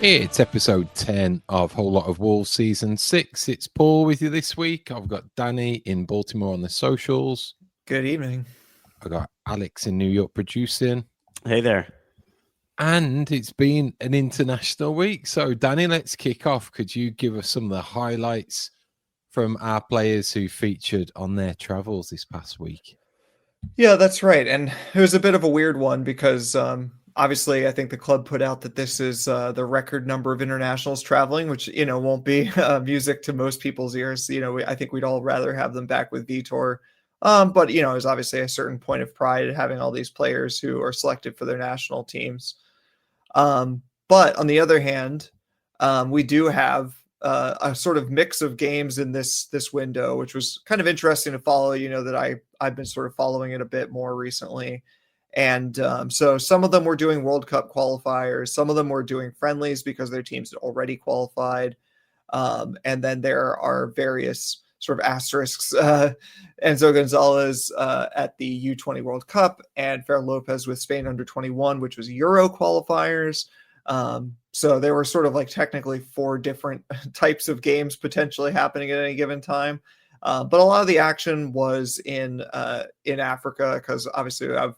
It's episode 10 of Whole Lot of Wolves season 6. It's Paul with you this week. I've got Danny in Baltimore on the socials. Good evening. I've got Alex in New York producing. Hey there. And it's been an international week. So, Danny, let's kick off. Could you give us some of the highlights from our players who featured on their travels this past week? Yeah, that's right. And it was a bit of a weird one because obviously I think the club put out that this is the record number of internationals traveling, which, won't be music to most people's ears. I think we'd all rather have them back with Vitor. But, there's obviously a certain point of pride in having all these players who are selected for their national teams. But on the other hand, we do have a sort of mix of games in this window, which was kind of interesting to follow, that I've been sort of following it a bit more recently. And so some of them were doing World Cup qualifiers. Some of them were doing friendlies because their teams had already qualified. And then there are various sort of asterisks. Enzo Gonzalez at the U20 World Cup and Fer Lopez with Spain under 21, which was Euro qualifiers. So there were sort of like technically 4 different types of games potentially happening at any given time. But a lot of the action was in Africa because obviously we have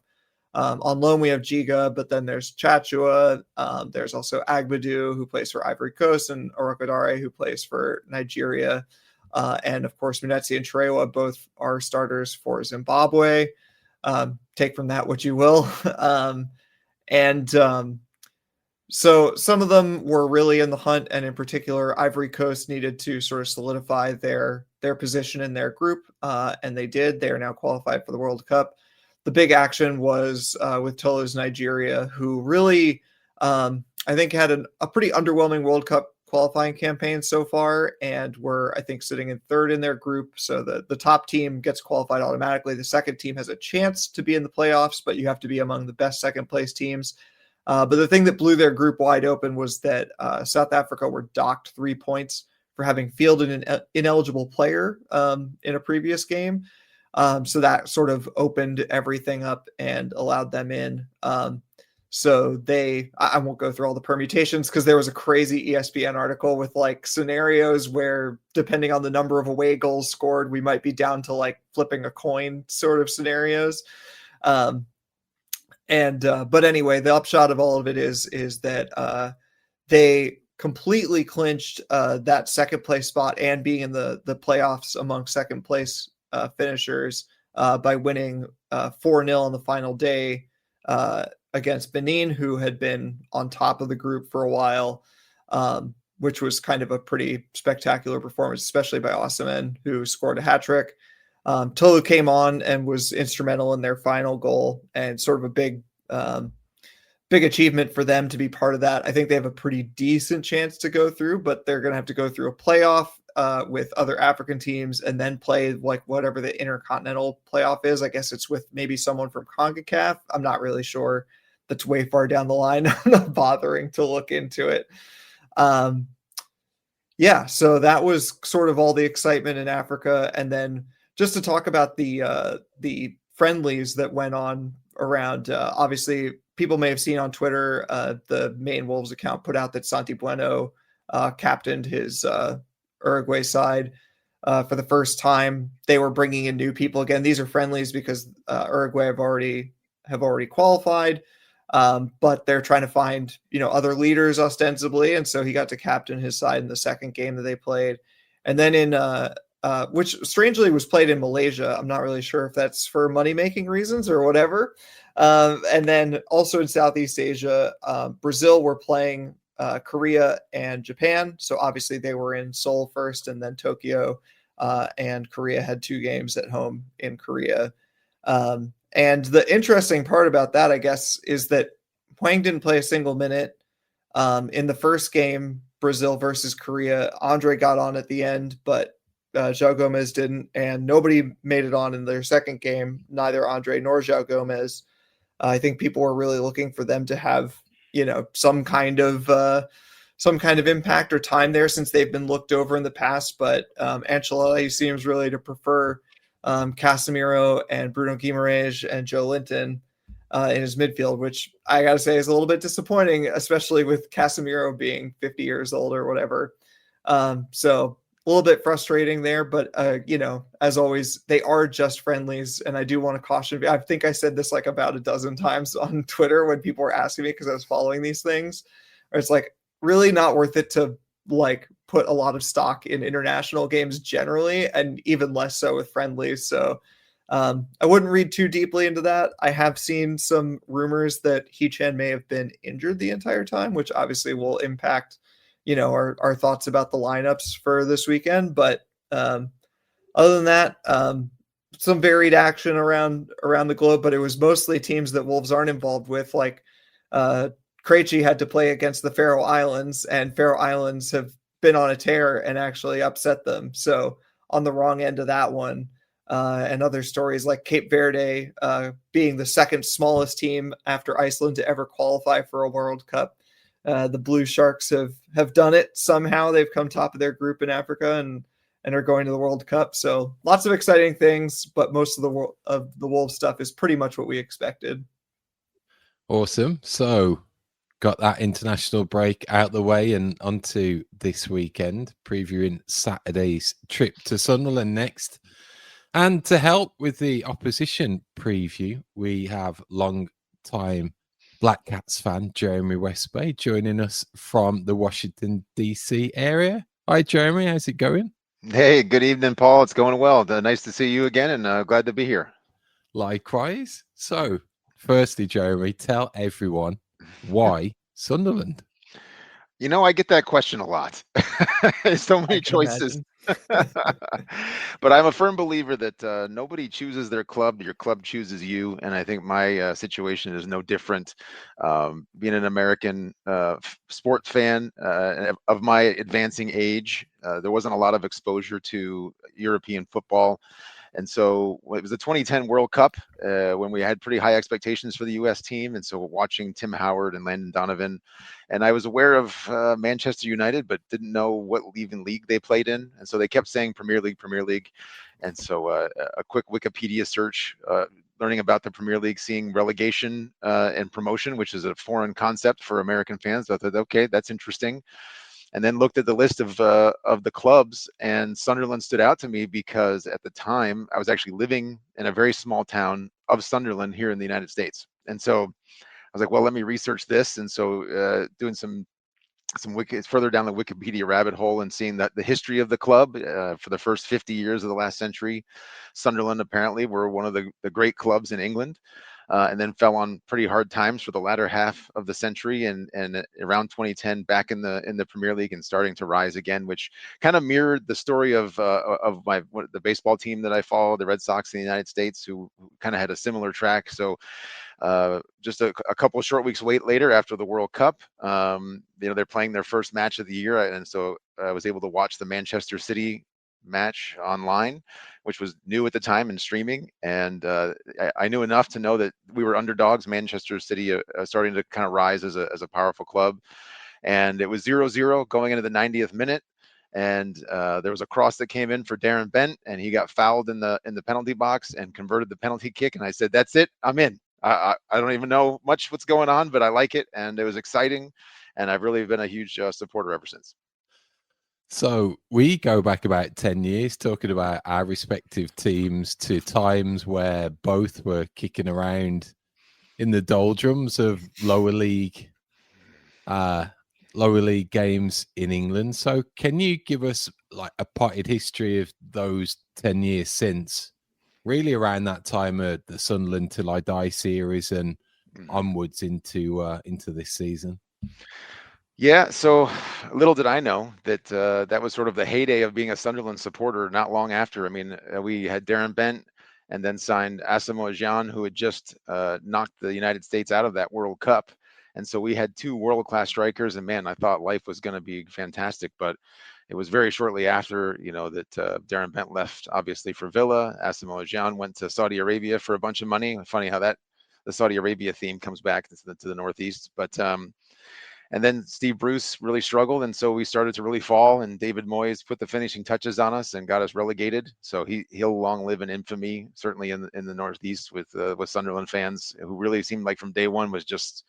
on loan we have Giga, but then there's Chachua. There's also Agbadu, who plays for Ivory Coast, and Orokodare, who plays for Nigeria. And of course, Munetsi and Trewa both are starters for Zimbabwe. Take from that what you will. So some of them were really in the hunt, and in particular, Ivory Coast needed to sort of solidify their position in their group, and they did. They are now qualified for the World Cup. The big action was with Tolu's Nigeria, who really, I think, had a pretty underwhelming World Cup qualifying campaign so far, and were, I think, sitting in 3rd in their group. So the top team gets qualified automatically. The second team has a chance to be in the playoffs, but you have to be among the best second place teams. But the thing that blew their group wide open was that South Africa were docked 3 points for having fielded an ineligible player in a previous game. So that sort of opened everything up and allowed them in. So I won't go through all the permutations because there was a crazy ESPN article with like scenarios where depending on the number of away goals scored, we might be down to like flipping a coin sort of scenarios. But anyway, the upshot of all of it is that they completely clinched that second place spot and being in the playoffs among second place finishers by winning 4-0 on the final day against Benin, who had been on top of the group for a while, which was kind of a pretty spectacular performance, especially by Osimhen, who scored a hat trick. Tolu came on and was instrumental in their final goal, and sort of a big achievement for them to be part of that. I think they have a pretty decent chance to go through, but they're going to have to go through a playoff with other African teams and then play like whatever the intercontinental playoff is. I guess it's with maybe someone from CONCACAF. I'm not really sure. That's way far down the line. I'm not bothering to look into it. Yeah, so that was sort of all the excitement in Africa. And then just to talk about the friendlies that went on around, obviously people may have seen on Twitter, the main Wolves account put out that Santi Bueno captained his Uruguay side for the first time. They were bringing in new people. Again, these are friendlies because Uruguay have already qualified, but they're trying to find other leaders ostensibly, and so he got to captain his side in the second game that they played. And then in which strangely was played in Malaysia. I'm not really sure if that's for money-making reasons or whatever. And then also in Southeast Asia, Brazil were playing Korea and Japan. So obviously they were in Seoul first and then Tokyo, and Korea had 2 games at home in Korea. And the interesting part about that, I guess, is that Hwang didn't play a single minute. In the first game, Brazil versus Korea, Andre got on at the end, but João Gomez didn't, and nobody made it on in their second game, neither Andre nor João Gomez. I think people were really looking for them to have, some kind of impact or time there, since they've been looked over in the past. But Ancelotti seems really to prefer Casemiro and Bruno Guimaraes and Joe Linton in his midfield, which I got to say is a little bit disappointing, especially with Casemiro being 50 years old or whatever. So a little bit frustrating there, but as always, they are just friendlies, and I do want to caution. I think I said this like about a dozen times on Twitter when people were asking me because I was following these things. It's like really not worth it to like put a lot of stock in international games generally, and even less so with friendlies. So I wouldn't read too deeply into that. I have seen some rumors that He-Chan may have been injured the entire time, which obviously will impact, our thoughts about the lineups for this weekend. But other than that, some varied action around the globe, but it was mostly teams that Wolves aren't involved with. Like Krejci had to play against the Faroe Islands, and Faroe Islands have been on a tear and actually upset them. So on the wrong end of that one. And other stories like Cape Verde being the second smallest team after Iceland to ever qualify for a World Cup. The Blue Sharks have done it somehow. They've come top of their group in Africa and are going to the World Cup. So lots of exciting things, but most of the Wolves stuff is pretty much what we expected. Awesome. So got that international break out the way and onto this weekend, previewing Saturday's trip to Sunderland next. And to help with the opposition preview, we have long-time Black Cats fan Jeramie Westbay joining us from the Washington, D.C. area. Hi, Jeramie. How's it going? Hey, good evening, Paul. It's going well. Nice to see you again, and glad to be here. Likewise. So, firstly, Jeramie, tell everyone why Sunderland. You know, I get that question a lot. So many choices. But I'm a firm believer that nobody chooses their club. Your club chooses you. And I think my situation is no different. Being an American sports fan of my advancing age, there wasn't a lot of exposure to European football. And so it was the 2010 World Cup when we had pretty high expectations for the U.S. team. And so watching Tim Howard and Landon Donovan, and I was aware of Manchester United, but didn't know what even league they played in. And so they kept saying Premier League, Premier League. And so a quick Wikipedia search, learning about the Premier League, seeing relegation and promotion, which is a foreign concept for American fans. I thought, okay, that's interesting. And then looked at the list of the clubs, and Sunderland stood out to me because at the time I was actually living in a very small town of Sunderland here in the United States. And so I was like, well, let me research this. And so doing some further down the Wikipedia rabbit hole and seeing that the history of the club for the first 50 years of the last century, Sunderland apparently were one of the great clubs in England. And then fell on pretty hard times for the latter half of the century, and around 2010 back in the Premier League and starting to rise again, which kind of mirrored the story of the baseball team that I follow, the Red Sox in the United States, who kind of had a similar track. So just a couple of short weeks later after the World Cup, they're playing their first match of the year, and so I was able to watch the Manchester City match online, which was new at the time and streaming. And I knew enough to know that we were underdogs. Manchester City starting to kind of rise as a powerful club. And it was 0-0 going into the 90th minute. And there was a cross that came in for Darren Bent, and he got fouled in the penalty box and converted the penalty kick. And I said, that's it, I'm in. I don't even know much what's going on, but I like it. And it was exciting. And I've really been a huge supporter ever since. So we go back about 10 years talking about our respective teams to times where both were kicking around in the doldrums of lower league games in England. So can you give us like a potted history of those 10 years since, really around that time of the Sunderland Till I Die series and onwards into this season? Yeah, so little did I know that that was sort of the heyday of being a Sunderland supporter not long after. I mean, we had Darren Bent and then signed Asamoah Gyan, who had just knocked the United States out of that World Cup. And so we had two world-class strikers, and man, I thought life was going to be fantastic. But it was very shortly after, that Darren Bent left, obviously, for Villa. Asamoah Gyan went to Saudi Arabia for a bunch of money. Funny how the Saudi Arabia theme comes back to the Northeast. But And then Steve Bruce really struggled, and so we started to really fall. And David Moyes put the finishing touches on us and got us relegated. So he'll long live in infamy, certainly in the Northeast with Sunderland fans who really seemed like from day one was just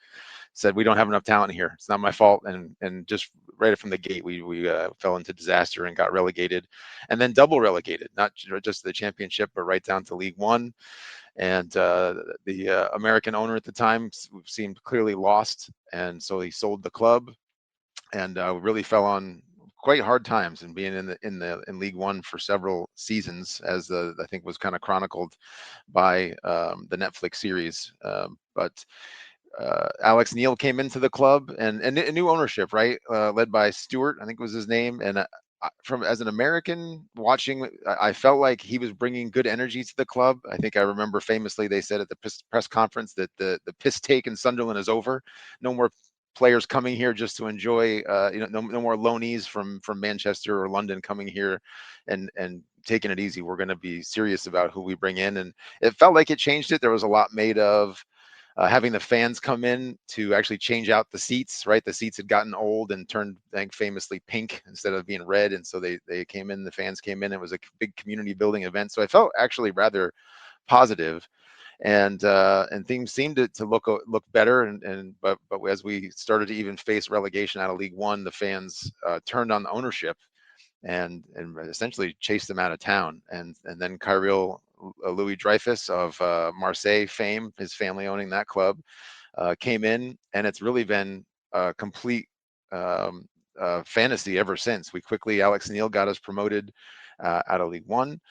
said we don't have enough talent here. It's not my fault, and just right from the gate we fell into disaster and got relegated, and then double relegated, not just the championship but right down to League One. And the American owner at the time seemed clearly lost, and so he sold the club, and really fell on quite hard times and being in League One for several seasons, as I think was kind of chronicled by the Netflix series. But Alex Neil came into the club, and a new ownership, right, led by Stewart, I think was his name, and from as an American watching, I felt like he was bringing good energy to the club. I think I remember famously they said at the press conference that the piss take in Sunderland is over. No more players coming here just to enjoy. No more loanees from Manchester or London coming here and taking it easy. We're going to be serious about who we bring in, and it felt like it changed it. There was a lot made of having the fans come in to actually change out the seats, right? The seats had gotten old and turned, I think, famously pink instead of being red. And so they came in, the fans came in. It was a big community building event. So I felt actually rather positive, and things seemed to look better. But as we started to even face relegation out of League One, the fans turned on the ownership and essentially chased them out of town. And then Kyril Louis Dreyfus of Marseille fame, his family owning that club, came in, and it's really been a complete fantasy ever since. Alex Neil got us promoted out of League One.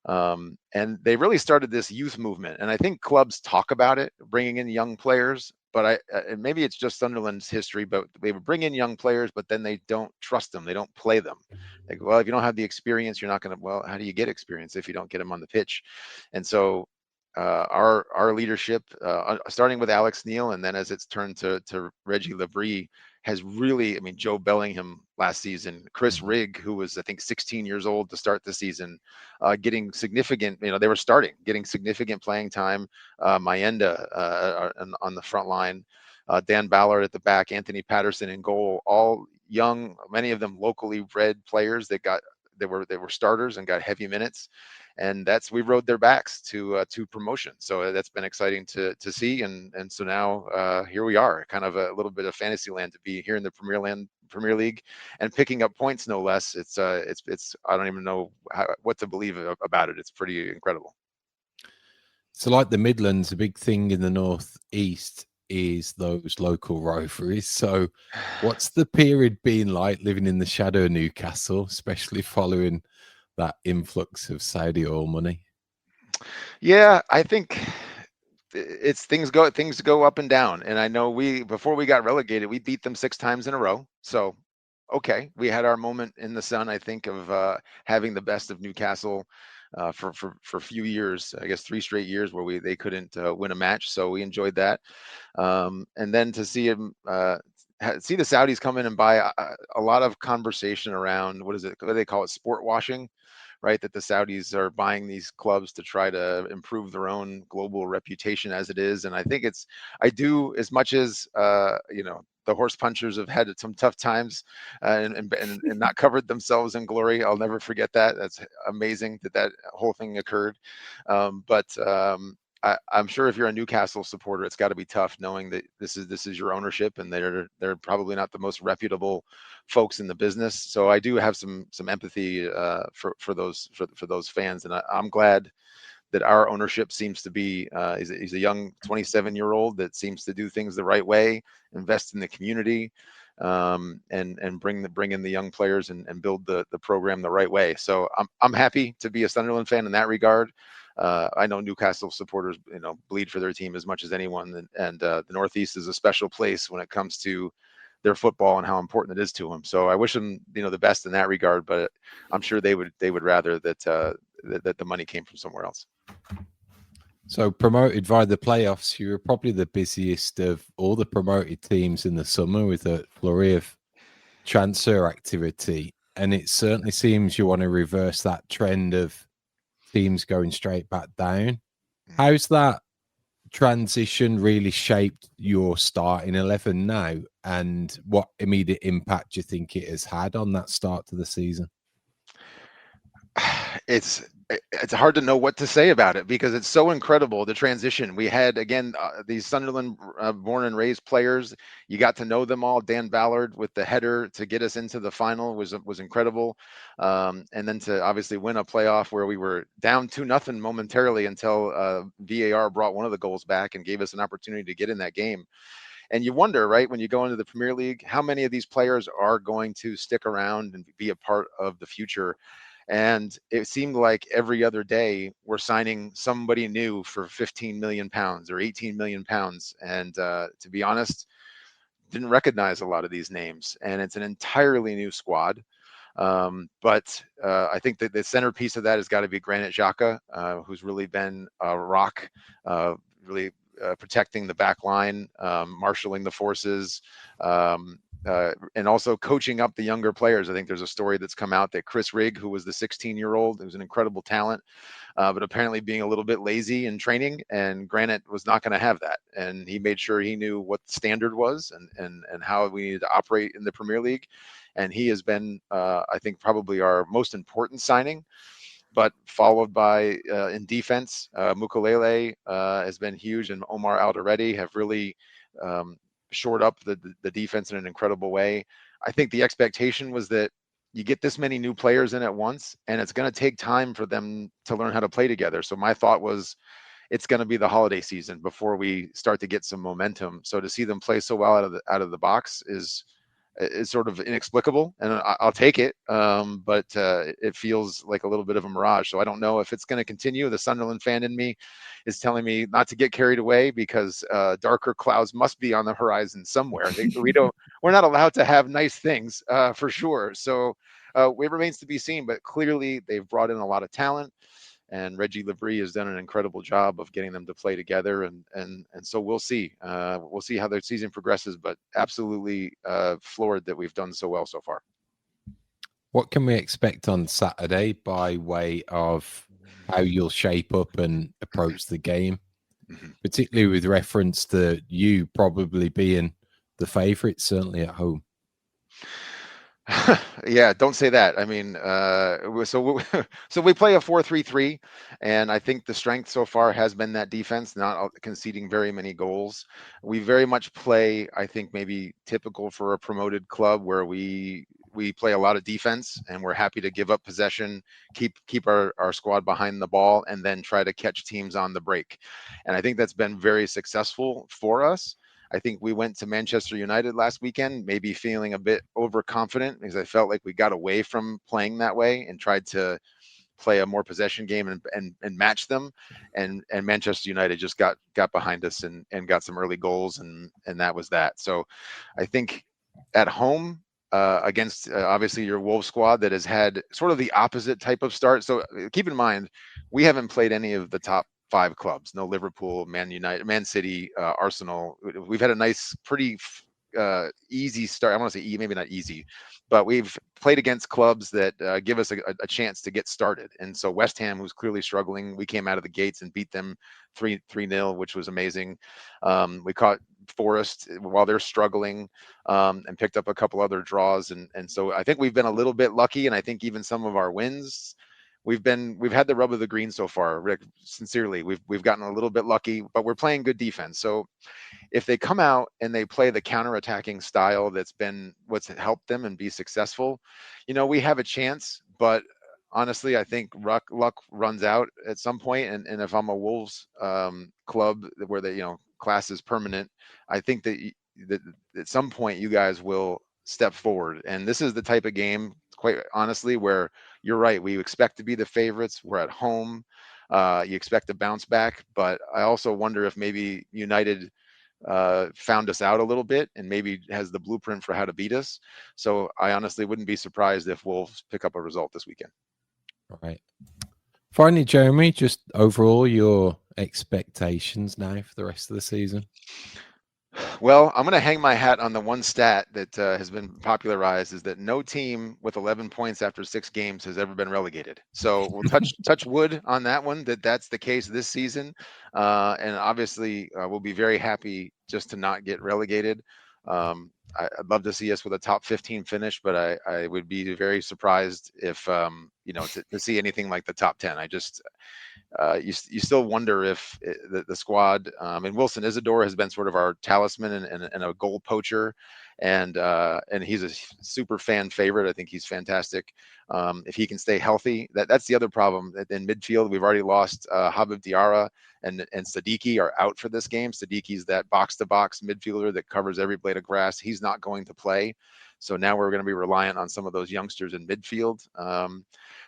And they really started this youth movement, and I think clubs talk about it, bringing in young players, but and maybe it's just Sunderland's history, but they would bring in young players, but then they don't trust them, they don't play them. Like, well, if you don't have the experience, you're not going to. Well, how do you get experience if you don't get them on the pitch? And so our leadership, starting with Alex Neil, and then as it's turned to Reggie Labrie, has really, I mean, Joe Bellingham last season, Chris Rigg, who was, I think, 16 years old to start the season, getting significant, they were getting significant playing time. Mayenda on the front line, Dan Ballard at the back, Anthony Patterson in goal, all young, many of them locally bred players that were starters and got heavy minutes. And we rode their backs to promotion. So that's been exciting to see. And so now here we are, kind of a little bit of fantasy land to be here in the Premier League and picking up points, no less. It's I don't even know what to believe about it. It's pretty incredible. So like the Midlands, a big thing in the Northeast is those local rivalries. So what's the period been like living in the shadow of Newcastle, especially following that influx of Saudi oil money? Yeah, I think it's things go up and down. And I know before we got relegated, we beat them 6 times in a row. So okay, we had our moment in the sun, I think, of having the best of Newcastle for a few years, I guess 3 straight years where they couldn't win a match. So we enjoyed that. And then to see the Saudis come in and buy a lot of conversation around, what do they call it, sport washing, right? That the Saudis are buying these clubs to try to improve their own global reputation as it is. And I think I do, as much as, the horse punchers have had some tough times and not covered themselves in glory. I'll never forget that. That's amazing that whole thing occurred. But I'm sure if you're a Newcastle supporter, it's got to be tough knowing that this is your ownership, and they're probably not the most reputable folks in the business. So I do have some empathy for those fans, and I'm glad that our ownership seems to be he's a young 27-year-old that seems to do things the right way, invest in the community, and bring in the young players and build the program the right way. So I'm happy to be a Sunderland fan in that regard. I know Newcastle supporters, bleed for their team as much as anyone, and the Northeast is a special place when it comes to their football and how important it is to them. So I wish them, the best in that regard, but I'm sure they would rather that the money came from somewhere else. So promoted via the playoffs, you were probably the busiest of all the promoted teams in the summer with a flurry of transfer activity. And it certainly seems you want to reverse that trend of teams going straight back down. How's that transition really shaped your starting 11 now, and what immediate impact do you think it has had on that start to the season? It's hard to know what to say about it because it's so incredible, the transition. We had, again, these Sunderland born and raised players. You got to know them all. Dan Ballard with the header to get us into the final was incredible. And then to obviously win a playoff where we were down 2-0 momentarily until VAR brought one of the goals back and gave us an opportunity to get in that game. And you wonder, right, when you go into the Premier League, how many of these players are going to stick around and be a part of the future. And it seemed like every other day we're signing somebody new for 15 million pounds or 18 million pounds. And to be honest, didn't recognize a lot of these names. And it's an entirely new squad. But I think that the centerpiece of that has got to be Granit Xhaka, who's really been a rock, really protecting the back line, marshaling the forces, and also coaching up the younger players. I think there's a story that's come out that Chris Rigg, who was the 16-year-old, who's an incredible talent, but apparently being a little bit lazy in training, and Granit was not going to have that. And he made sure he knew what the standard was and how we needed to operate in the Premier League. And he has been, I think, probably our most important signing. But followed by in defense, Mukulele has been huge, and Omar Alderete have really shored up the defense in an incredible way. I think the expectation was that you get this many new players in at once, and it's going to take time for them to learn how to play together. So my thought was, it's going to be the holiday season before we start to get some momentum. So to see them play so well out of the box is sort of inexplicable, and I'll take it. But it feels like a little bit of a mirage. So I don't know if it's going to continue. The Sunderland fan in me is telling me not to get carried away because darker clouds must be on the horizon somewhere. We're not allowed to have nice things for sure. So it remains to be seen. But clearly, they've brought in a lot of talent. And Reggie Labrie has done an incredible job of getting them to play together, and so we'll see. We'll see how their season progresses, but absolutely floored that we've done so well so far. What can we expect on Saturday by way of how you'll shape up and approach the game, particularly with reference to you probably being the favourite, certainly at home? Yeah, don't say that. I mean, so we play a 4-3-3, and I think the strength so far has been that defense, not conceding very many goals. We very much play, I think, maybe typical for a promoted club where we play a lot of defense, and we're happy to give up possession, keep our squad behind the ball, and then try to catch teams on the break. And I think that's been very successful for us. I think we went to Manchester United last weekend, maybe feeling a bit overconfident because I felt like we got away from playing that way and tried to play a more possession game and match them. And Manchester United just got behind us and got some early goals, and that was that. So I think at home against obviously your Wolves squad that has had sort of the opposite type of start. So keep in mind, we haven't played any of the top 5 clubs. No Liverpool, Man United, Man City, Arsenal. We've had a nice, pretty easy start. I want to say maybe not easy, but we've played against clubs that give us a chance to get started. And so West Ham, who's clearly struggling, we came out of the gates and beat them 3-0, which was amazing. We caught Forest while they're struggling, and picked up a couple other draws. And so I think we've been a little bit lucky. And I think even some of our wins, we've had the rub of the green so far. Rick, sincerely, we've gotten a little bit lucky, but we're playing good defense. So if they come out and they play the counterattacking style that's been what's helped them and be successful, we have a chance. But honestly, I think luck runs out at some point. And if I'm a Wolves club where the class is permanent, I think that at some point you guys will step forward. And this is the type of game, quite honestly, where you're right. We expect to be the favorites. We're at home. You expect to bounce back, but I also wonder if maybe United found us out a little bit and maybe has the blueprint for how to beat us. So I honestly wouldn't be surprised if Wolves pick up a result this weekend. All right. Finally, Jeramie, just overall your expectations now for the rest of the season. Well, I'm going to hang my hat on the one stat that has been popularized, is that no team with 11 points after 6 games has ever been relegated. So we'll touch wood on that one, that's the case this season. And obviously, we'll be very happy just to not get relegated. I'd love to see us with a top 15 finish, but I would be very surprised if, to see anything like the top 10. You still wonder if the squad, and Wilson Isidore has been sort of our talisman and a goal poacher, and he's a super fan favorite. I think he's fantastic. If he can stay healthy, that's the other problem. In midfield, we've already lost Habib Diarra and Sadiki are out for this game. Sadiki's that box-to-box midfielder that covers every blade of grass. He's not going to play. So now we're going to be reliant on some of those youngsters in midfield.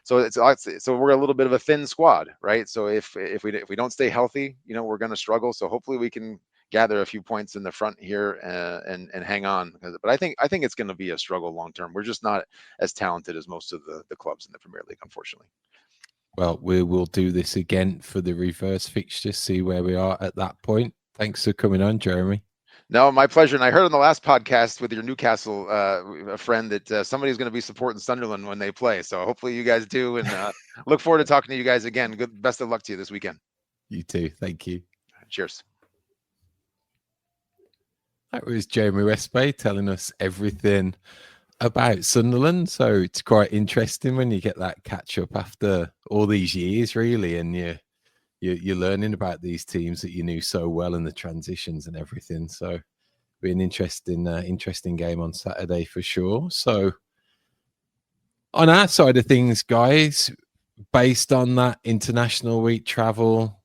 So we're a little bit of a thin squad, right? So if we don't stay healthy, we're going to struggle. So hopefully we can gather a few points in the front here and hang on. But I think it's going to be a struggle long term. We're just not as talented as most of the clubs in the Premier League, unfortunately. Well, we will do this again for the reverse fixture, see where we are at that point. Thanks for coming on, Jeramie. No, my pleasure. And I heard on the last podcast with your Newcastle a friend that somebody's going to be supporting Sunderland when they play. So hopefully you guys do, and look forward to talking to you guys again. Best of luck to you this weekend. You too. Thank you. Cheers. That was Jeramie Westbay telling us everything about Sunderland. So it's quite interesting when you get that catch up after all these years, really, and you're learning about these teams that you knew so well and the transitions and everything. So be an interesting game on Saturday for sure. So on our side of things, guys, based on that international week travel,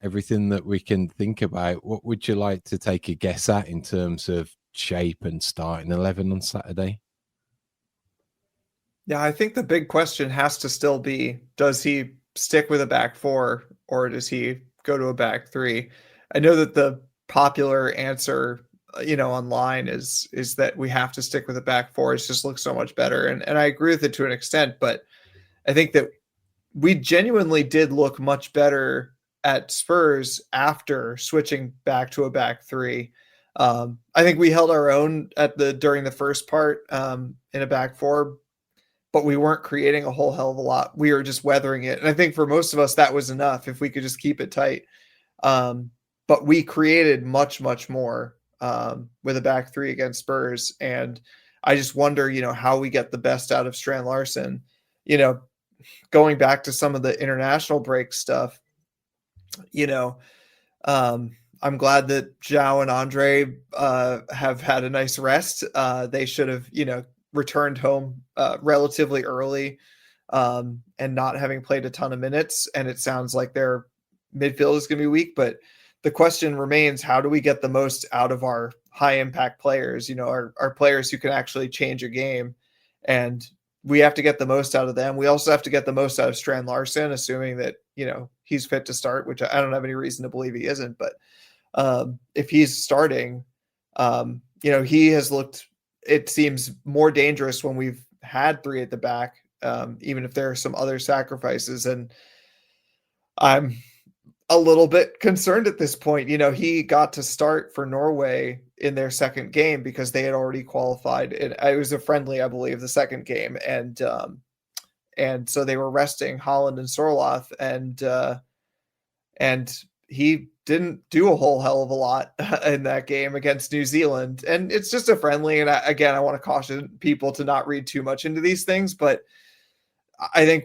everything that we can think about, what would you like to take a guess at in terms of shape and starting 11 on Saturday? Yeah, I think the big question has to still be, does he stick with a back four or does he go to a back three? I know that the popular answer, online is that we have to stick with a back four. It just looks so much better. And I agree with it to an extent, but I think that we genuinely did look much better at Spurs after switching back to a back three. I think we held our own during the first part in a back four, but we weren't creating a whole hell of a lot. We were just weathering it. And I think for most of us, that was enough if we could just keep it tight. But we created much, much more with a back three against Spurs. And I just wonder, how we get the best out of Strand Larson. Going back to some of the international break stuff, I'm glad that João and Andre have had a nice rest. They should have, returned home relatively early and not having played a ton of minutes. And it sounds like their midfield is going to be weak, but the question remains, how do we get the most out of our high impact players, our players who can actually change a game? And we have to get the most out of them. We also have to get the most out of Strand Larson, assuming that, he's fit to start, which I don't have any reason to believe he isn't, but if he's starting, he has looked, it seems more dangerous when we've had three at the back, even if there are some other sacrifices. And I'm a little bit concerned at this point. He got to start for Norway in their second game because they had already qualified. It was a friendly, I believe, the second game. And so they were resting Holland and Sorloth, and he didn't do a whole hell of a lot in that game against New Zealand. And it's just a friendly. And I want to caution people to not read too much into these things, but I think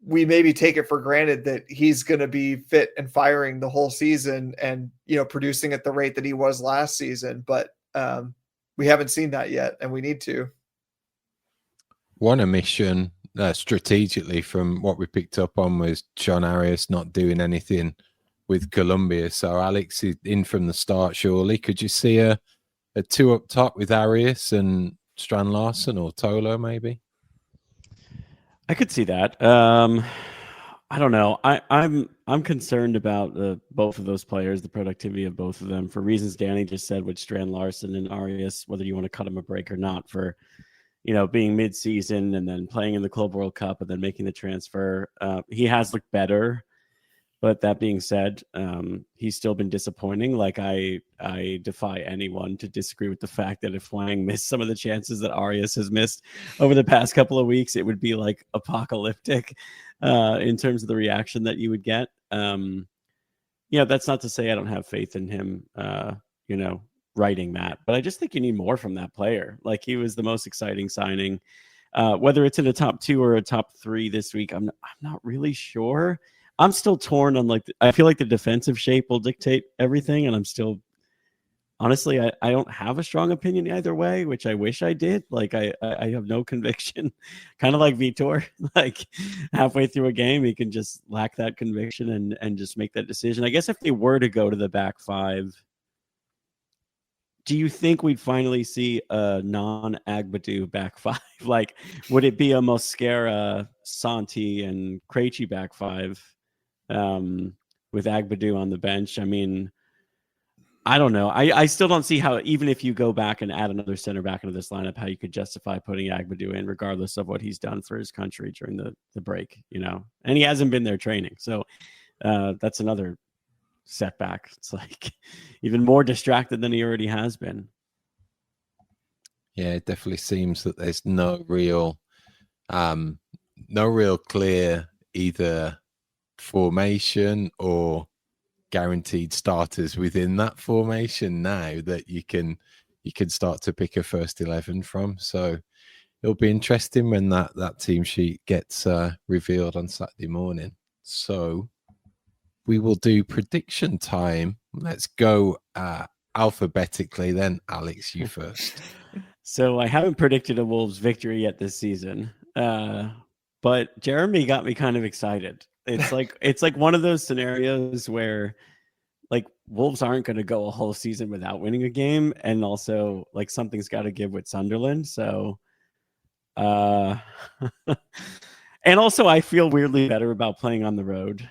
we maybe take it for granted that he's going to be fit and firing the whole season and, producing at the rate that he was last season. But we haven't seen that yet, and we need to. One omission strategically from what we picked up on was John Arias not doing anything with Colombia. So Alex is in from the start, surely. Could you see a two up top with Arias and Strand Larson or Tolo maybe? I could see that. I don't know. I'm concerned about both of those players, the productivity of both of them, for reasons Danny just said with Strand Larson and Arias, whether you want to cut him a break or not, for being mid-season and then playing in the Club World Cup and then making the transfer. He has looked better, But that being said, he's still been disappointing. Like I defy anyone to disagree with the fact that if Wang missed some of the chances that Arias has missed over the past couple of weeks, it would be like apocalyptic in terms of the reaction that you would get. That's not to say I don't have faith in him, writing that, but I just think you need more from that player. Like, he was the most exciting signing. Whether it's in a top 2 or a top 3 this week, I'm not really sure. I'm still torn on I feel like the defensive shape will dictate everything, and I'm still honestly I don't have a strong opinion either way, which I wish I did. Like I have no conviction, kind of like Vitor. Like halfway through a game, he can just lack that conviction and just make that decision. I guess if they were to go to the back 5, do you think we'd finally see a non-Agbadou back 5? Like, would it be a Mosquera, Santi, and Krejci back 5? With Agbadou on the bench? I mean, I don't know. I still don't see how, even if you go back and add another center back into this lineup, how you could justify putting Agbadou in, regardless of what he's done for his country during the break, and he hasn't been there training. So that's another setback. It's like even more distracted than he already has been. Yeah, it definitely seems that there's no real clear either formation or guaranteed starters within that formation now that you can start to pick a first 11 from. So it'll be interesting when that team sheet gets revealed on Saturday morning. So we will do prediction time. Let's go alphabetically then. Alex, you first. So I haven't predicted a Wolves victory yet this season, but Jeramie got me kind of excited. It's like one of those scenarios where like Wolves aren't going to go a whole season without winning a game, and also like something's got to give with Sunderland. So, and also I feel weirdly better about playing on the road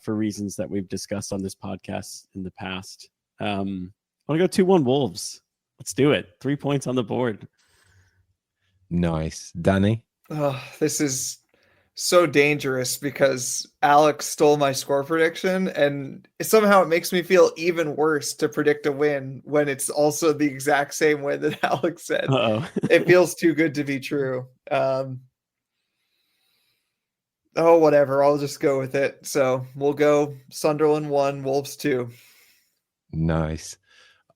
for reasons that we've discussed on this podcast in the past. I want to go 2-1 Wolves. Let's do it. 3 points on the board. Nice. Danny? Oh, this is so dangerous because Alex stole my score prediction, and somehow it makes me feel even worse to predict a win when it's also the exact same way that Alex said. It feels too good to be true. Whatever. I'll just go with it. So we'll go Sunderland 1, Wolves 2. Nice.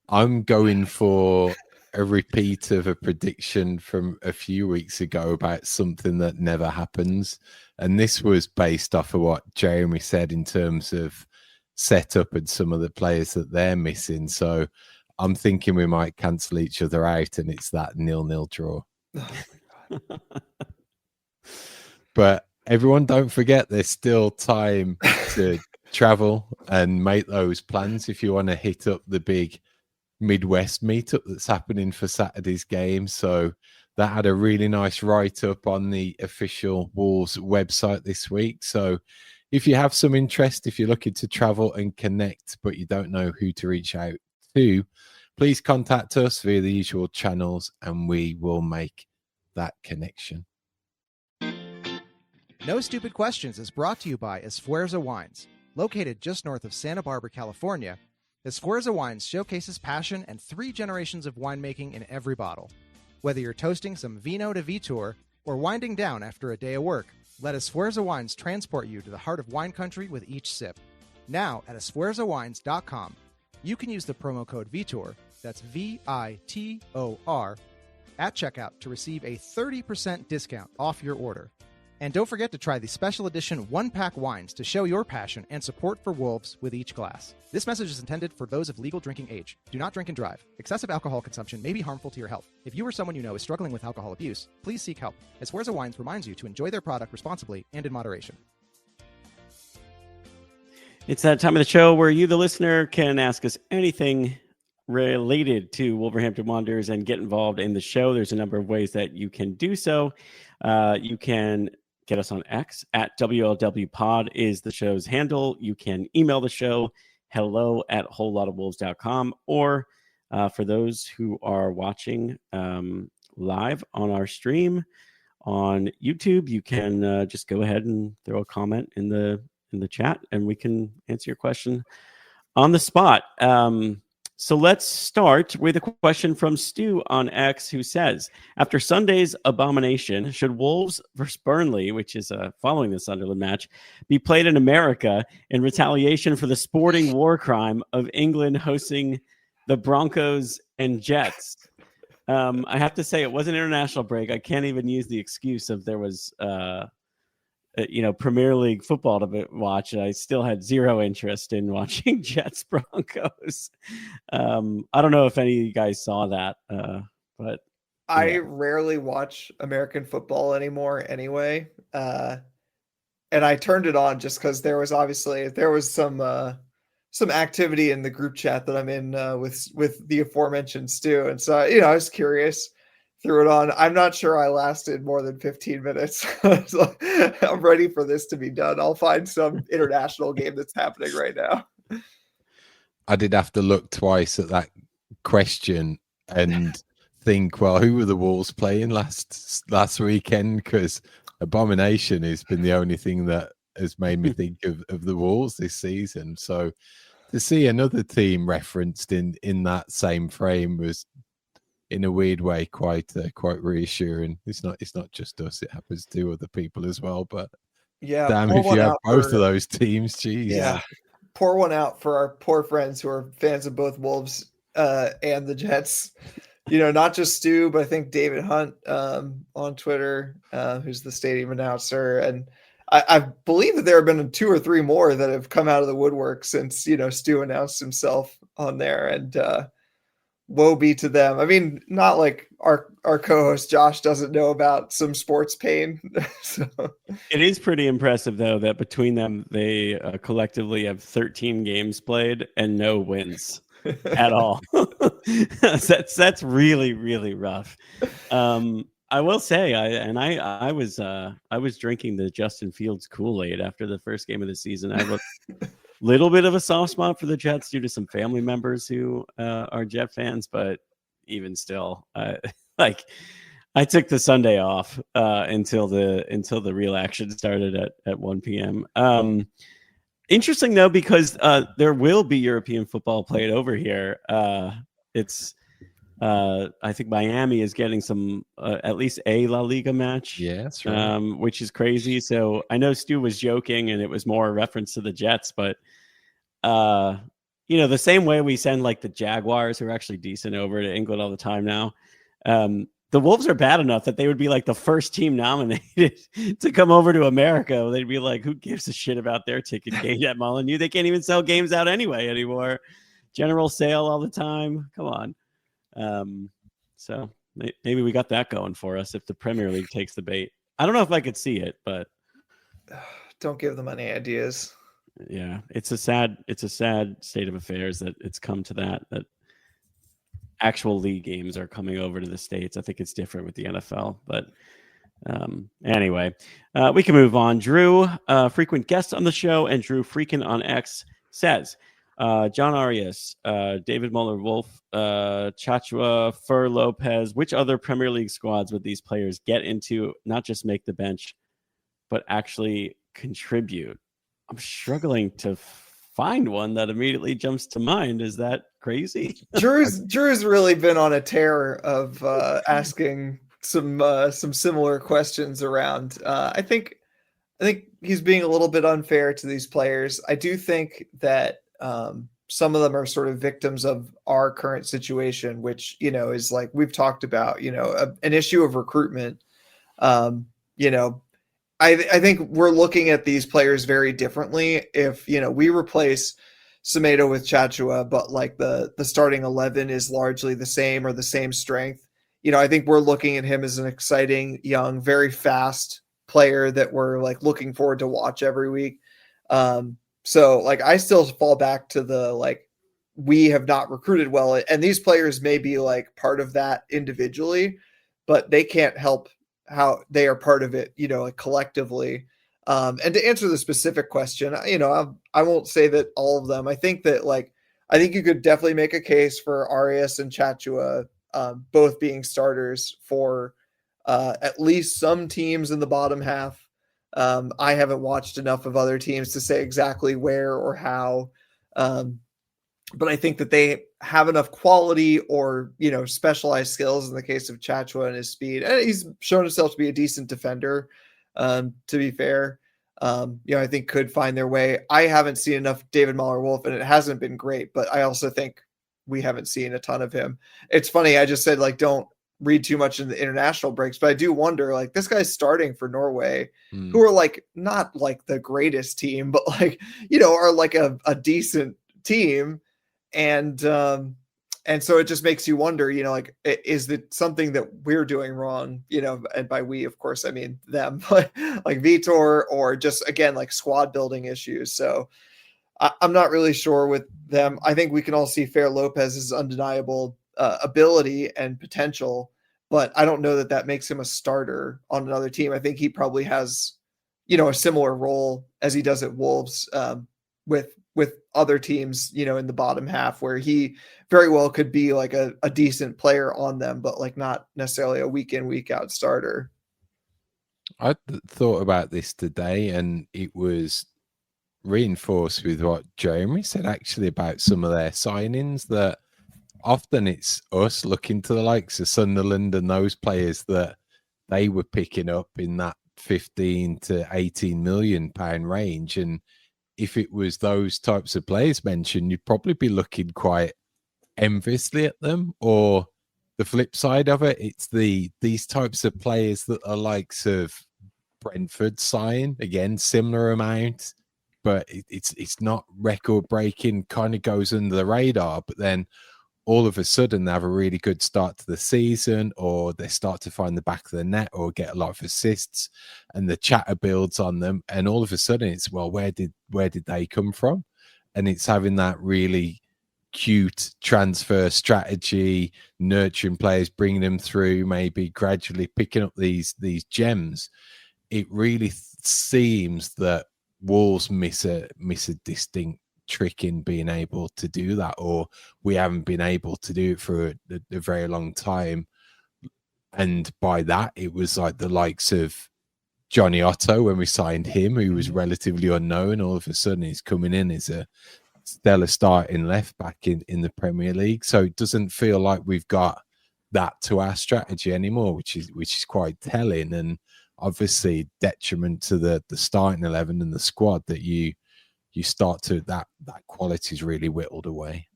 I'm going for a repeat of a prediction from a few weeks ago about something that never happens. And this was based off of what Jeramie said in terms of setup and some of the players that they're missing. So I'm thinking we might cancel each other out and it's that 0-0 draw. Oh my God. But everyone, don't forget there's still time to travel and make those plans if you want to hit up the big Midwest meetup that's happening for Saturday's game. So that had a really nice write-up on the official Wolves website this week. So if you have some interest, if you're looking to travel and connect, but you don't know who to reach out to, please contact us via the usual channels and we will make that connection. No Stupid Questions is brought to you by Esfuerzo Wines. Located just north of Santa Barbara, California, Esfuerzo Wines showcases passion and 3 generations of winemaking in every bottle. Whether you're toasting some Vino de Vitor or winding down after a day of work, let Esfuerzo Wines transport you to the heart of wine country with each sip. Now at esfuerzowines.com, you can use the promo code VITOR, that's VITOR, at checkout to receive a 30% discount off your order. And don't forget to try the special edition 1-pack wines to show your passion and support for Wolves with each glass. This message is intended for those of legal drinking age. Do not drink and drive. Excessive alcohol consumption may be harmful to your health. If you or someone you know is struggling with alcohol abuse, please seek help. Esfuerzo Wines reminds you to enjoy their product responsibly and in moderation. It's that time of the show where you, the listener, can ask us anything related to Wolverhampton Wanderers and get involved in the show. There's a number of ways that you can do so. You can get us on X at WLWpod is the show's handle. You can email the show hello@wholelotofwolves.com, or for those who are watching live on our stream on YouTube, you can just go ahead and throw a comment in the in the chat, and we can answer your question on the spot. So let's start with a question from Stu on X, who says, after Sunday's abomination, should Wolves versus Burnley, which is following the Sunderland match, be played in America in retaliation for the sporting war crime of England hosting the Broncos and Jets? I have to say, it was an international break. I can't even use the excuse of there was Premier League football to watch, and I still had zero interest in watching Jets Broncos. I don't know if any of you guys saw that, but I rarely watch American football anymore anyway. And I turned it on just because there was some activity in the group chat that I'm in with the aforementioned Stu. And so, I was curious, threw it on. I'm not sure I lasted more than 15 minutes. So I'm ready for this to be done. I'll find some international game that's happening right now. I did have to look twice at that question and think, well, who were the Wolves playing last weekend? Because abomination has been the only thing that has made me think of the Wolves this season. So to see another team referenced in that same frame was, in a weird way, quite reassuring. It's not just us; it happens to other people as well. But yeah, damn, if you have both of those teams, geez. Yeah, pour one out for our poor friends who are fans of both Wolves and the Jets. Not just Stu, but I think David Hunt on Twitter, who's the stadium announcer, and I believe that there have been 2 or 3 more that have come out of the woodwork since Stu announced himself on there, and woe be to them. I mean, not like our co-host Josh doesn't know about some sports pain. So. It is pretty impressive, though, that between them, they collectively have 13 games played and no wins at all. That's really, really rough. I will say, I was drinking the Justin Fields Kool-Aid after the first game of the season. I have a little bit of a soft spot for the Jets due to some family members who are Jet fans, but even still, I took the Sunday off until the real action started at 1 p.m. Interesting though, because there will be European football played over here. I think Miami is getting some at least a La Liga match. Yeah, that's right. Which is crazy. So I know Stu was joking, and it was more a reference to the Jets, but the same way we send like the Jaguars, who are actually decent, over to England all the time now. The Wolves are bad enough that they would be like the first team nominated to come over to America. They'd be like, who gives a shit about their ticket gauge at Molineux? They can't even sell games out anyway anymore. General sale all the time. Come on. So maybe we got that going for us if the Premier League takes the bait. I don't know if I could see it, but don't give them any ideas. Yeah, it's a sad state of affairs that it's come to that actual league games are coming over to the States. I think it's different with the NFL, but anyway, we can move on. Drew, frequent guest on the show, and Drew Freakin on X says, John Arias, David Muller-Wolf, Chachua, Fur Lopez, which other Premier League squads would these players get into, not just make the bench, but actually contribute? I'm struggling to find one that immediately jumps to mind. Is that crazy? Drew's really been on a tear of asking some similar questions around. I think he's being a little bit unfair to these players. I do think that some of them are sort of victims of our current situation, which is like we've talked about. An issue of recruitment. I think we're looking at these players very differently. If, we replace Semedo with Chachua, but like the starting 11 is largely the same or the same strength, I think we're looking at him as an exciting, young, very fast player that we're like looking forward to watch every week. So like I still fall back to the like we have not recruited well, and these players may be like part of that individually, but they can't help how they are part of it, like collectively. And to answer the specific question, I won't say that all of them. I think you could definitely make a case for Arias and Chachua both being starters for at least some teams in the bottom half I haven't watched enough of other teams to say exactly where or how. But I think that they have enough quality or, specialized skills in the case of Chachua and his speed. And he's shown himself to be a decent defender, to be fair. I think could find their way. I haven't seen enough David Muller-Wolf, and it hasn't been great, but I also think we haven't seen a ton of him. It's funny, I just said, don't read too much in the international breaks, but I do wonder, this guy's starting for Norway, who are not the greatest team, but are a decent team. And so it just makes you wonder, is it something that we're doing wrong? And by we, of course, I mean them, but Vitor, or just again, squad building issues. So I'm not really sure with them. I think we can all see Fer Lopez's undeniable ability and potential, but I don't know that makes him a starter on another team. I think he probably has, a similar role as he does at Wolves, with other teams, in the bottom half, where he very well could be a decent player on them, but not necessarily a week in, week out starter. I thought about this today, and it was reinforced with what Jeramie said actually about some of their signings, that often it's us looking to the likes of Sunderland and those players that they were picking up in that 15 to 18 million pound range. And if it was those types of players mentioned, you'd probably be looking quite enviously at them. Or the flip side of it, it's these types of players that are likes of Brentford sign, again, similar amount, but it's not record breaking, kind of goes under the radar, but then all of a sudden they have a really good start to the season, or they start to find the back of the net or get a lot of assists, and the chatter builds on them, and all of a sudden it's, well, where did they come from? And it's having that really cute transfer strategy, nurturing players, bringing them through, maybe gradually picking up these gems. It really seems that Wolves miss a distinct trick in being able to do that, or we haven't been able to do it for a very long time. And by that, it was the likes of Johnny Otto when we signed him, who was relatively unknown. All of a sudden he's coming in as a stellar starting left back in the Premier League. So it doesn't feel like we've got that to our strategy anymore, which is quite telling, and obviously detriment to the starting 11 and the squad, that you start to that quality is really whittled away.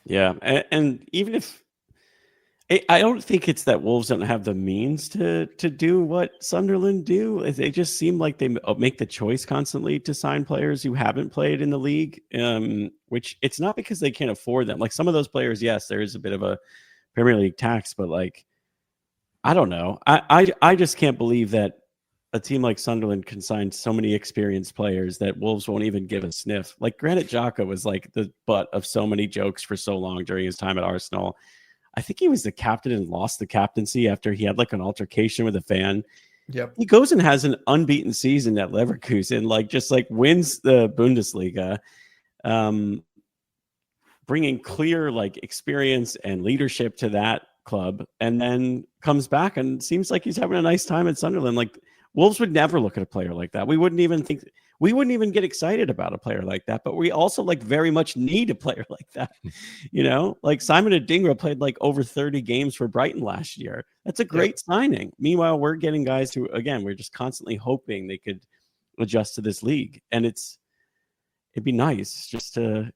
Yeah, and even if I don't think it's that Wolves don't have the means to do what Sunderland do. They just seem like they make the choice constantly to sign players who haven't played in the league, which it's not because they can't afford them. Some of those players, yes, there is a bit of a Premier League tax, but I don't know. I just can't believe that a team like Sunderland can sign so many experienced players that Wolves won't even give a sniff. Granit Xhaka was the butt of so many jokes for so long during his time at Arsenal. I think he was the captain and lost the captaincy after he had an altercation with a fan. Yep. He goes and has an unbeaten season at Leverkusen, just wins the Bundesliga, bringing clear experience and leadership to that club, and then comes back and seems like he's having a nice time at Sunderland. Wolves would never look at a player like that. We wouldn't even get excited about a player like that, but we also very much need a player like that. Simon Adingra played over 30 games for Brighton last year. That's a great signing. Meanwhile, we're getting guys who, again, we're just constantly hoping they could adjust to this league. And it'd be nice just to,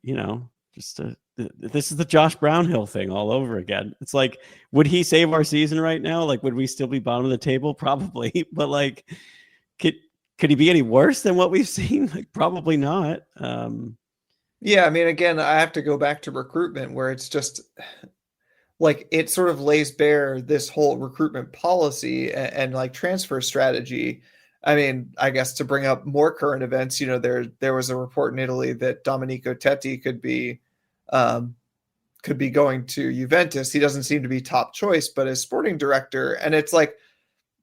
this is the Josh Brownhill thing all over again. It's would he save our season right now? Would we still be bottom of the table? Probably. But could he be any worse than what we've seen? Probably not. Yeah, I mean, again, I have to go back to recruitment, where it's just it sort of lays bare this whole recruitment policy and transfer strategy. I mean, I guess to bring up more current events, there was a report in Italy that Domenico Tetti could be going to Juventus. He doesn't seem to be top choice, but as sporting director, and it's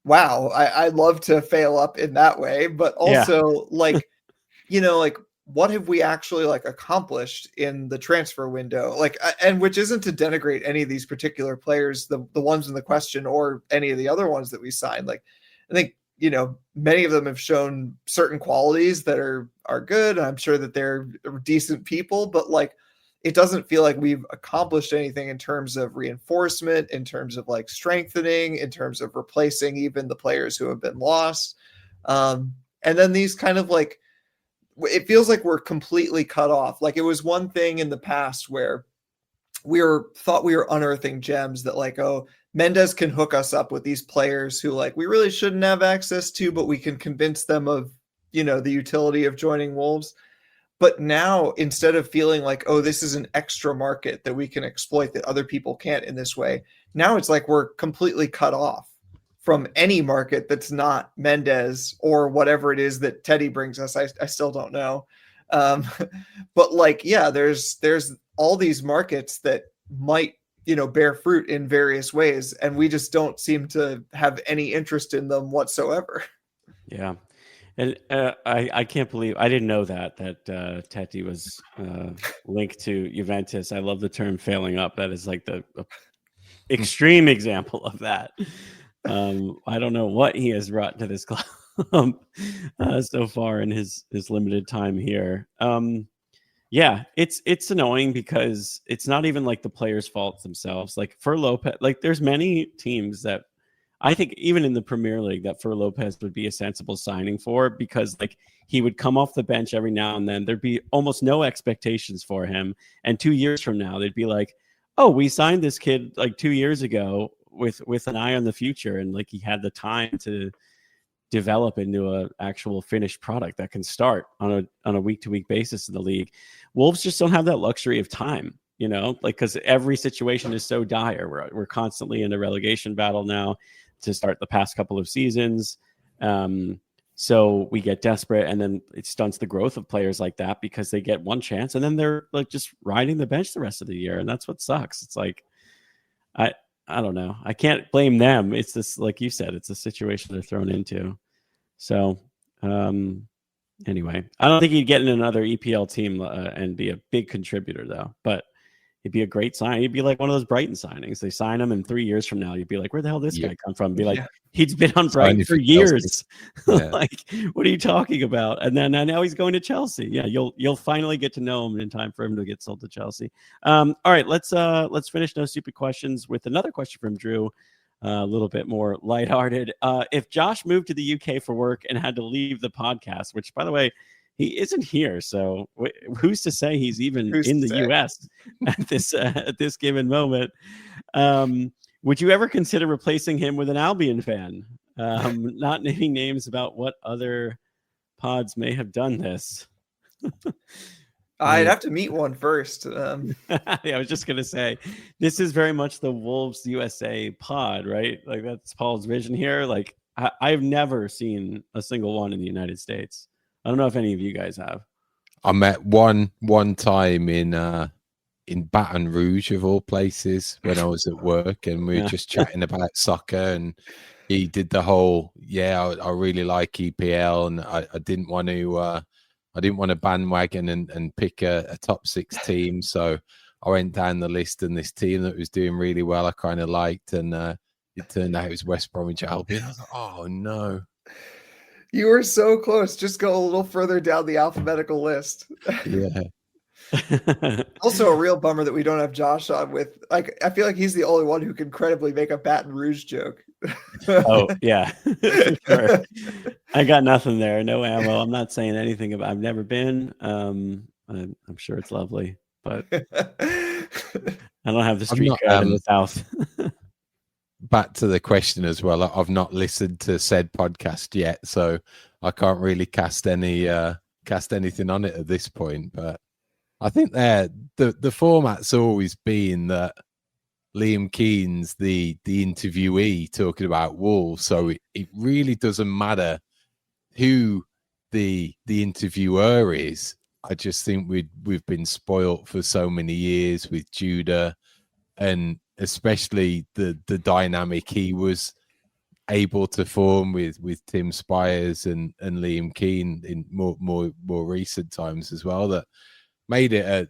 wow, I love to fail up in that way, but also what have we actually accomplished in the transfer window? And which isn't to denigrate any of these particular players, the ones in the question, or any of the other ones that we signed. I think many of them have shown certain qualities that are good. I'm sure that they're decent people, but like, it doesn't feel like we've accomplished anything in terms of reinforcement, in terms of like strengthening, in terms of replacing even the players who have been lost. And then these kind of like, it feels like we're completely cut off. Like, it was one thing in the past where thought we were unearthing gems that like, oh, Mendes can hook us up with these players who like we really shouldn't have access to, but we can convince them of, the utility of joining Wolves. But now, instead of feeling like, oh, this is an extra market that we can exploit that other people can't in this way, now it's like we're completely cut off from any market that's not Mendes or whatever it is that Teddy brings us. I still don't know. But like, yeah, there's all these markets that might, bear fruit in various ways, and we just don't seem to have any interest in them whatsoever. Yeah. And I can't believe I didn't know that Teddy was linked to Juventus. I love the term "failing up." That is like the extreme example of that. I don't know what he has brought to this club so far in his limited time here. Yeah, it's annoying because it's not even like the players' fault themselves. Like for Lopez, like there's many teams that I think even in the Premier League that for Lopez would be a sensible signing for, because like he would come off the bench every now and then. There'd be almost no expectations for him. And 2 years from now, they'd be like, oh, we signed this kid like 2 years ago with an eye on the future. And like he had the time to develop into an actual finished product that can start on a week-to-week basis in the league. Wolves just don't have that luxury of time, like because every situation is so dire. We're constantly in a relegation battle now to start the past couple of seasons. So we get desperate, and then it stunts the growth of players like that because they get one chance and then they're like just riding the bench the rest of the year. And that's what sucks. It's like, I don't know. I can't blame them. It's this, like you said, it's a situation they're thrown into. So anyway, I don't think he'd get in another EPL team and be a big contributor though, but he'd be a great sign. He'd be like one of those Brighton signings. They sign him, and 3 years from now, you'd be like, where the hell did this guy come from? Be like, he's been on Brighton for years. Like, what are you talking about? And then now he's going to Chelsea. Yeah, you'll finally get to know him in time for him to get sold to Chelsea. All right, let's finish No Stupid Questions with another question from Drew. A little bit more lighthearted. If Josh moved to the UK for work and had to leave the podcast, which by the way, he isn't here, so who's to say he's even in the US at this given moment? Would you ever consider replacing him with an Albion fan? Not naming names about what other pods may have done this. I'd have to meet one first. Yeah, I was just going to say, this is very much the Wolves USA pod, right? Like that's Paul's vision here. Like I've never seen a single one in the United States. I don't know if any of you guys have. I met one time in Baton Rouge, of all places, when I was at work, and we were just chatting about soccer, and he did the whole, I really like EPL, and I didn't want to bandwagon and pick a top 6 team, so I went down the list, and this team that was doing really well I kind of liked, and it turned out it was West Bromwich Albion. I was like, oh no. You were so close. Just go a little further down the alphabetical list. Yeah. Also a real bummer that we don't have Josh on with, like, I feel like he's the only one who can credibly make a Baton Rouge joke. Oh yeah. Sure. I got nothing there. No ammo. I'm not saying anything about, I've never been. I'm sure it's lovely, but I don't have the street cred in the South. Back to the question as well. I've not listened to said podcast yet, so I can't really cast anything on it at this point. But I think the format's always been that Liam Keen's the interviewee talking about Wolves, so it really doesn't matter who the interviewer is. I just think we've been spoilt for so many years with Judah, and especially the dynamic he was able to form with Tim Spires and Liam Keen in more recent times as well, that made it a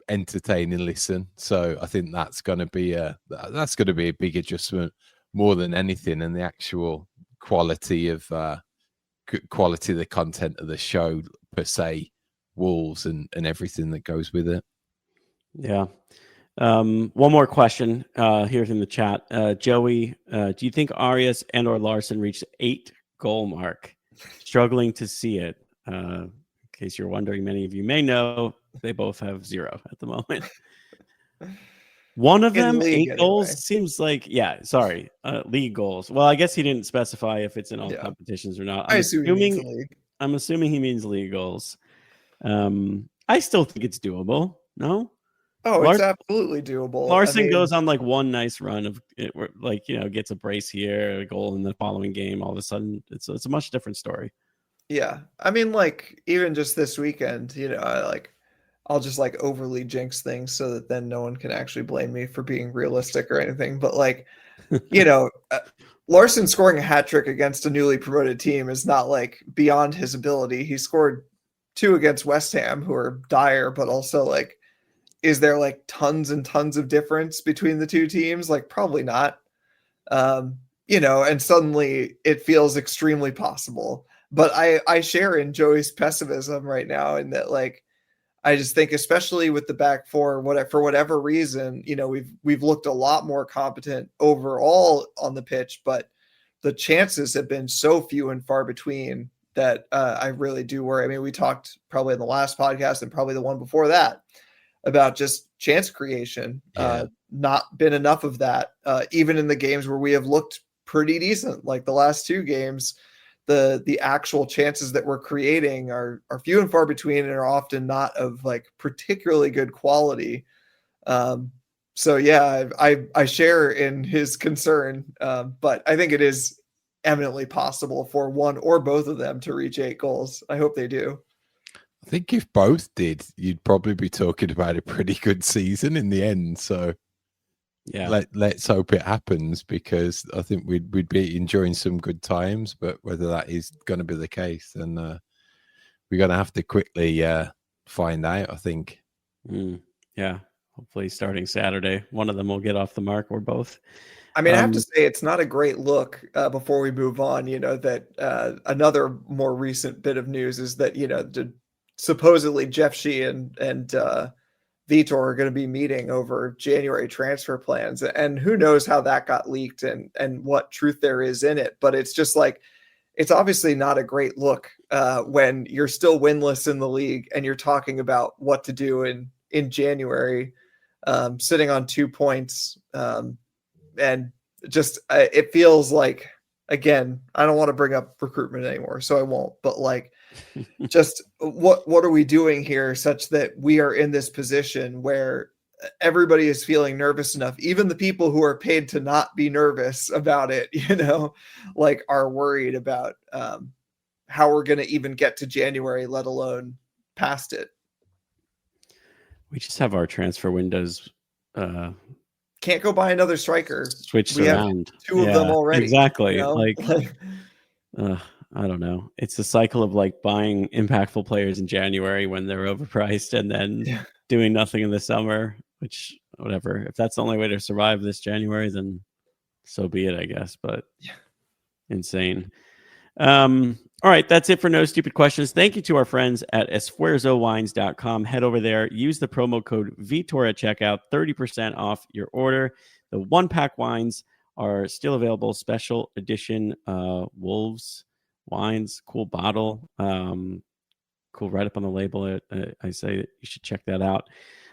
entertaining listen. So I think that's going to be a big adjustment more than anything, and the actual quality of quality of the content of the show per se, Wolves and everything that goes with it. Yeah. One more question here in the chat. Joey, do you think Arias and or Larson reached 8 goal mark? Struggling to see it. In case you're wondering, many of you may know they both have 0 at the moment. One of them, 8 goals, anyway. seems like, league goals. Well, I guess he didn't specify if it's in all competitions or not. I'm assuming he means league goals. I still think it's doable. No? Oh, it's absolutely doable. Larson goes on like one nice run of it, where, like, gets a brace here, a goal in the following game. All of a sudden, it's a much different story. Yeah, I mean, like, even just this weekend, I'll just like overly jinx things so that then no one can actually blame me for being realistic or anything. But like, Larson scoring a hat trick against a newly promoted team is not like beyond his ability. He scored 2 against West Ham, who are dire, but also like, is there like tons and tons of difference between the two teams? Like, probably not. And suddenly it feels extremely possible. But I share in Joey's pessimism right now, in that, like, I just think, especially with the back four, for whatever reason, we've looked a lot more competent overall on the pitch, but the chances have been so few and far between that I really do worry. I mean, we talked probably in the last podcast and probably the one before that about just chance creation. Not been enough of that, even in the games where we have looked pretty decent, like the last 2 games. The actual chances that we're creating are few and far between, and are often not of like particularly good quality. So yeah, I share in his concern, but I think it is eminently possible for one or both of them to reach 8 goals. I hope they do. I think if both did, you'd probably be talking about a pretty good season in the end. So yeah, let's hope it happens, because I think we'd be enjoying some good times. But whether that is going to be the case, then we're going to have to quickly find out, I think. Yeah, hopefully starting Saturday, one of them will get off the mark, or both. I mean, I have to say, it's not a great look before we move on, that another more recent bit of news is that, supposedly Jeff Shee and Vitor are going to be meeting over January transfer plans, and who knows how that got leaked and what truth there is in it. But it's just like, it's obviously not a great look when you're still winless in the league and you're talking about what to do in January, sitting on 2 points. And just, it feels like, again, I don't want to bring up recruitment anymore, so I won't, but like, just what are we doing here, such that we are in this position where everybody is feeling nervous enough, even the people who are paid to not be nervous about it, like, are worried about how we're going to even get to January, let alone past it. We just have our transfer windows can't go buy another striker. Switched around. Have 2 of them already. Exactly. I don't know. It's a cycle of like buying impactful players in January when they're overpriced, and then doing nothing in the summer, which, whatever. If that's the only way to survive this January, then so be it, I guess. But insane. All right, that's it for No Stupid Questions. Thank you to our friends at esfuerzowines.com. Head over there, use the promo code VITOR at checkout, 30% off your order. The 1-pack wines are still available, special edition Wolves wines, cool bottle, cool write up on the label. I say that you should check that out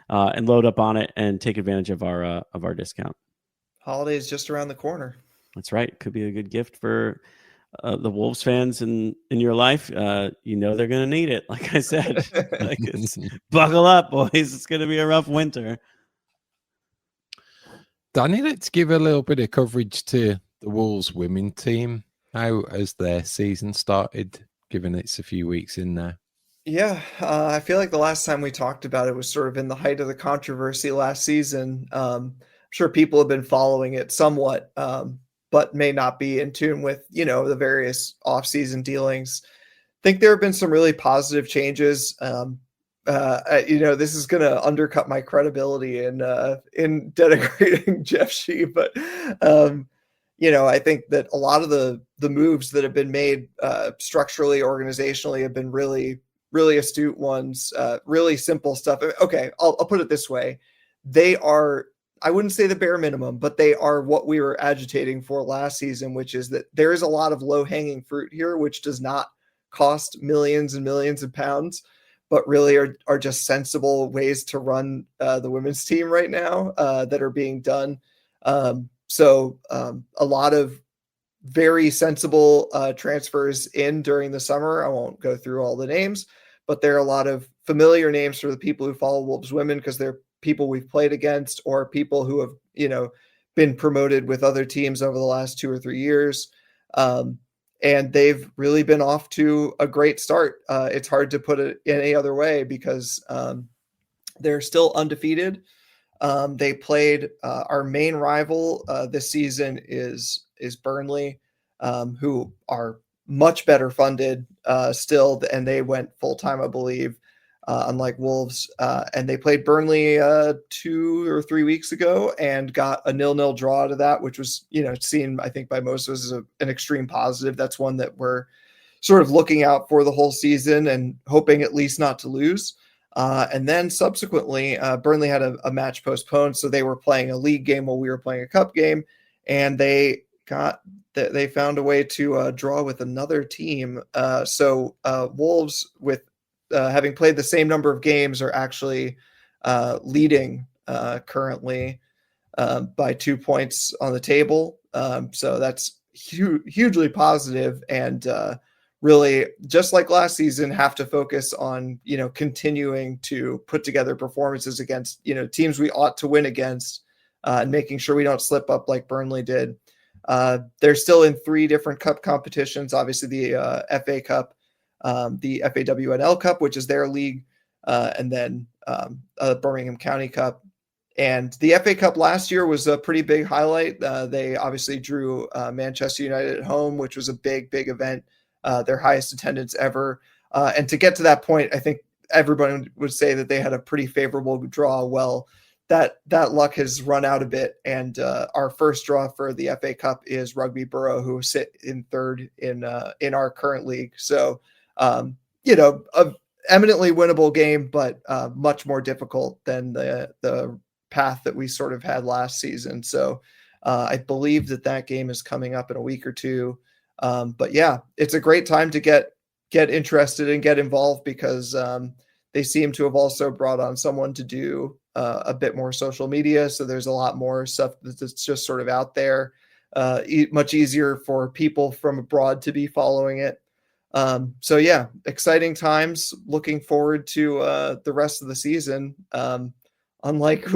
and load up on it and take advantage of our discount. Holiday is just around the corner. That's right. Could be a good gift for the Wolves fans in your life. They're going to need it. Like I said, buckle up, boys. It's going to be a rough winter. Danny, let's give a little bit of coverage to the Wolves women team. How has their season started, given it's a few weeks in there? Yeah, I feel like the last time we talked about it was sort of in the height of the controversy last season. I'm sure people have been following it somewhat, but may not be in tune with, the various off-season dealings. I think there have been some really positive changes. This is going to undercut my credibility in denigrating Jeff Shee, but I think that a lot of the moves that have been made structurally, organizationally, have been really, really astute ones, really simple stuff. Okay, I'll put it this way. They are, I wouldn't say the bare minimum, but they are what we were agitating for last season, which is that there is a lot of low-hanging fruit here, which does not cost millions and millions of pounds, but really are just sensible ways to run the women's team right now that are being done. So a lot of very sensible transfers in during the summer. I won't go through all the names, but there are a lot of familiar names for the people who follow Wolves women because they're people we've played against or people who have, been promoted with other teams over the last 2 or 3 years. And they've really been off to a great start. It's hard to put it any other way because they're still undefeated. They played our main rival this season is Burnley, who are much better funded still, and they went full-time, I believe, unlike Wolves. And they played Burnley 2 or 3 weeks ago and got a 0-0 draw out of that, which was, seen, I think, by most of us as an extreme positive. That's one that we're sort of looking out for the whole season and hoping at least not to lose. And then subsequently, Burnley had a match postponed, so they were playing a league game while we were playing a cup game, and they found a way to draw with another team. So Wolves, with having played the same number of games, are actually leading currently by 2 points on the table. So that's hugely positive, and really, just like last season, have to focus on, continuing to put together performances against, teams we ought to win against, and making sure we don't slip up like Burnley did. They're still in 3 different cup competitions, obviously the FA Cup, the FAWNL Cup, which is their league, and then Birmingham County Cup. And the FA Cup last year was a pretty big highlight. They obviously drew Manchester United at home, which was a big, big event. Their highest attendance ever. And to get to that point, I think everybody would say that they had a pretty favorable draw. Well, that luck has run out a bit. And our first draw for the FA Cup is Rugby Borough, who sit in 3rd in our current league. So, a eminently winnable game, but much more difficult than the path that we sort of had last season. So I believe that game is coming up in a week or two. But yeah, it's a great time to get interested and get involved because they seem to have also brought on someone to do a bit more social media. So there's a lot more stuff that's just sort of out there, much easier for people from abroad to be following it. So yeah, exciting times. Looking forward to the rest of the season. Unlike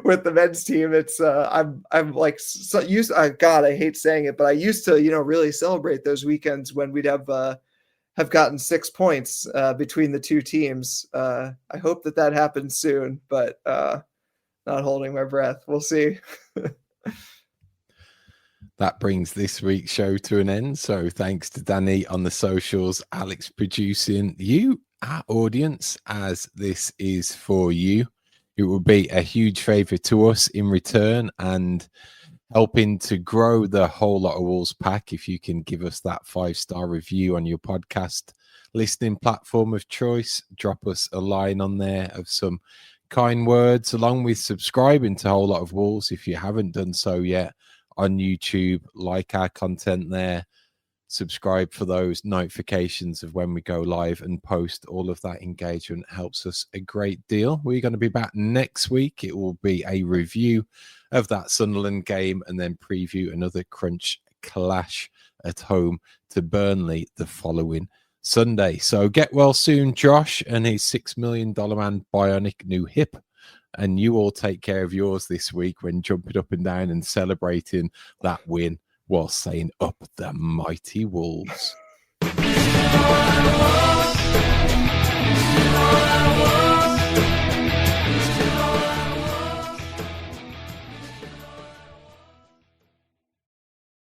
with the men's team, it's I'm like so used. God, I hate saying it, but I used to really celebrate those weekends when we'd have gotten 6 points between the two teams. I hope that happens soon, but not holding my breath. We'll see. That brings this week's show to an end. So thanks to Danny on the socials, Alex producing, you, our audience, as this is for you. It would be a huge favor to us in return and helping to grow the Whole Lot of Wolves pack. If you can give us that 5-star review on your podcast listening platform of choice, drop us a line on there of some kind words, along with subscribing to Whole Lot of Wolves if you haven't done so yet on YouTube. Like our content there. Subscribe for those notifications of when we go live and post. All of that engagement helps us a great deal. We're going to be back next week. It will be a review of that Sunderland game and then preview another crunch clash at home to Burnley the following Sunday. So get well soon, Josh, and his $6 million man bionic new hip. And you all take care of yours this week when jumping up and down and celebrating that win while saying up the mighty Wolves.